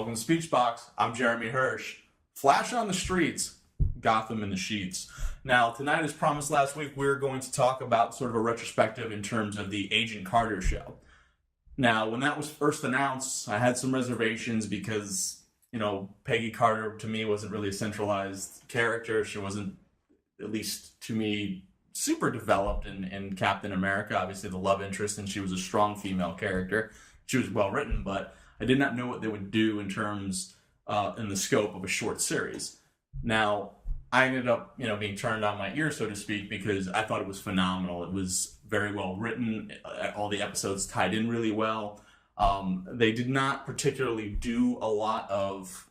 Welcome to Speechbox. I'm Jeremy Hirsch. Flash on the streets, Gotham in the sheets. Now, tonight, as promised last week, we're going to talk about sort of a retrospective in terms of the Agent Carter show. Now, when that was first announced, I had some reservations because, Peggy Carter, to me, wasn't really a centralized character. She wasn't, at least to me, super developed in Captain America. Obviously, the love interest, and she was a strong female character. She was well written, but I did not know what they would do in terms in the scope of a short series. Now, I ended up, being turned on my ear, so to speak, because I thought it was phenomenal. It was very well written. All the episodes tied in really well. They did not particularly do a lot of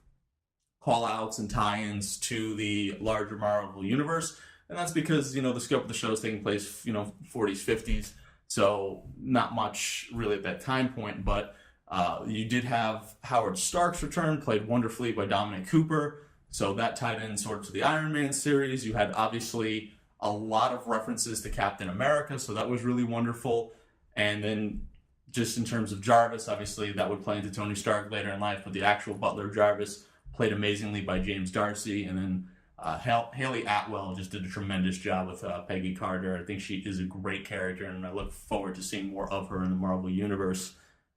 call-outs and tie-ins to the larger Marvel universe, and that's because, the scope of the show is taking place, 40s, 50s, so not much really at that time point, but you did have Howard Stark's return, played wonderfully by Dominic Cooper. So that tied in sort of to the Iron Man series. You had obviously a lot of references to Captain America, so that was really wonderful. And then just in terms of Jarvis, obviously that would play into Tony Stark later in life, but the actual Butler Jarvis played amazingly by James Darcy. And then Haley Atwell just did a tremendous job with Peggy Carter. I think she is a great character, and I look forward to seeing more of her in the Marvel Universe.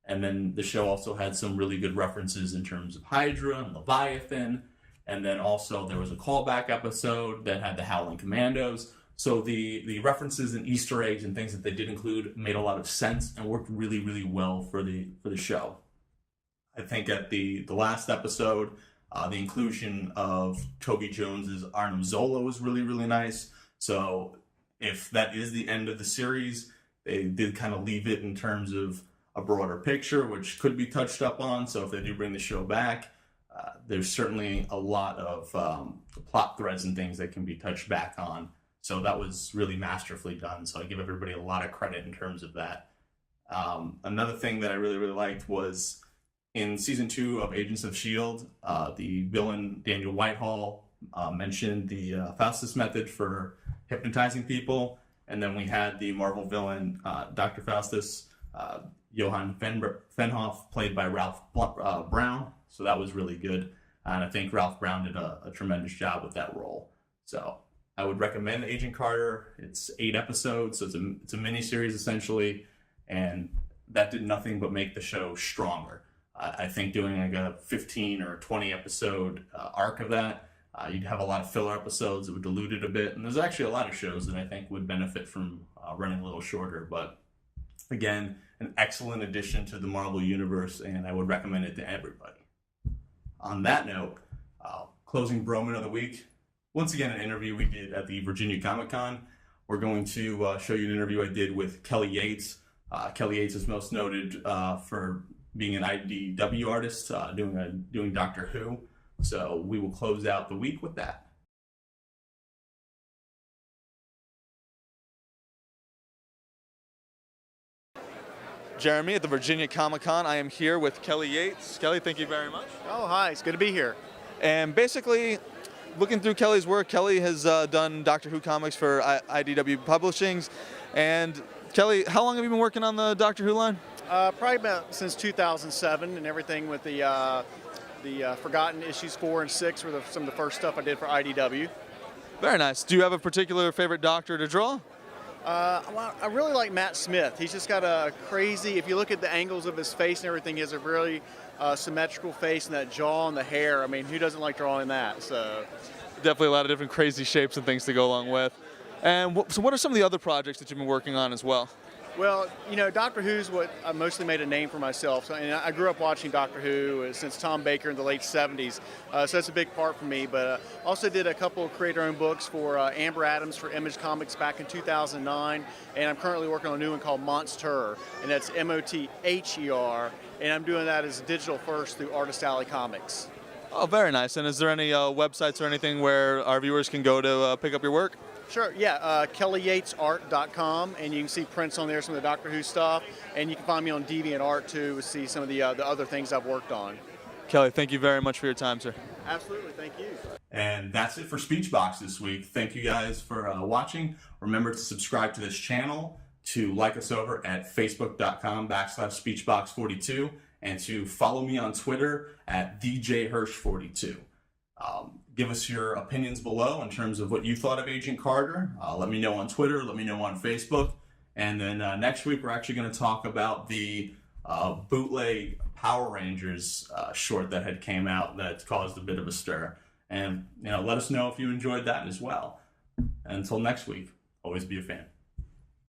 And then the show also had some really good references in terms of Hydra and Leviathan. And then also there was a callback episode that had the Howling Commandos. So the references and Easter eggs and things that they did include made a lot of sense and worked really, really well for the show. I think at the last episode, the inclusion of Toby Jones's Arnim Zola was really, really nice. So if that is the end of the series, they did kind of leave it in terms of a broader picture, which could be touched up on. So if they do bring the show back, there's certainly a lot of plot threads and things that can be touched back on. So that was really masterfully done. So I give everybody a lot of credit in terms of that. Another thing that I really, really liked was in season 2 of Agents of S.H.I.E.L.D., the villain Daniel Whitehall mentioned the Faustus method for hypnotizing people. And then we had the Marvel villain, Dr. Faustus, Johann Fenhoff, played by Ralph Brown. So that was really good. And I think Ralph Brown did a tremendous job with that role. So I would recommend Agent Carter. It's 8 episodes, so it's a mini-series essentially. And that did nothing but make the show stronger. I think doing like a 15 or 20 episode arc of that, you'd have a lot of filler episodes. It would dilute it a bit. And there's actually a lot of shows that I think would benefit from running a little shorter. But again, an excellent addition to the Marvel Universe, and I would recommend it to everybody. On that note, closing Broment of the week, once again an interview we did at the Virginia Comic Con. We're going to show you an interview I did with Kelly Yates. Kelly Yates is most noted for being an IDW artist, doing Doctor Who. So we will close out the week with that. Jeremy at the Virginia Comic Con. I am here with Kelly Yates. Kelly, thank you very much. Oh, hi. It's good to be here. And basically, looking through Kelly's work, Kelly has done Doctor Who comics for IDW Publishings. And Kelly, how long have you been working on the Doctor Who line? Probably about since 2007, and everything with the Forgotten issues 4 and 6 were some of the first stuff I did for IDW. Very nice. Do you have a particular favorite Doctor to draw? Well, I really like Matt Smith. He's just got a crazy, if you look at the angles of his face and everything, he has a really symmetrical face, and that jaw and the hair. I mean, who doesn't like drawing that? So definitely a lot of different crazy shapes and things to go along with. And so what are some of the other projects that you've been working on as well? Well, Doctor Who's what I mostly made a name for myself. And I grew up watching Doctor Who since Tom Baker in the late 70s. So that's a big part for me. But also did a couple of creator-owned books for Amber Adams for Image Comics back in 2009. And I'm currently working on a new one called Monster, and that's Mother. And I'm doing that as digital first through Artist Alley Comics. Oh, very nice. And is there any websites or anything where our viewers can go to pick up your work? Sure, yeah, KellyYatesArt.com, and you can see prints on there, some of the Doctor Who stuff, and you can find me on DeviantArt too to see some of the other things I've worked on. Kelly, thank you very much for your time, sir. Absolutely, thank you. And that's it for Speechbox this week. Thank you guys for watching. Remember to subscribe to this channel, to like us over at facebook.com/SpeechBox42, and to follow me on Twitter at DJHirsch42. Give us your opinions below in terms of what you thought of Agent Carter. Let me know on Twitter. Let me know on Facebook. And then next week, we're actually going to talk about the bootleg Power Rangers short that had came out that caused a bit of a stir. And let us know if you enjoyed that as well. Until next week, always be a fan.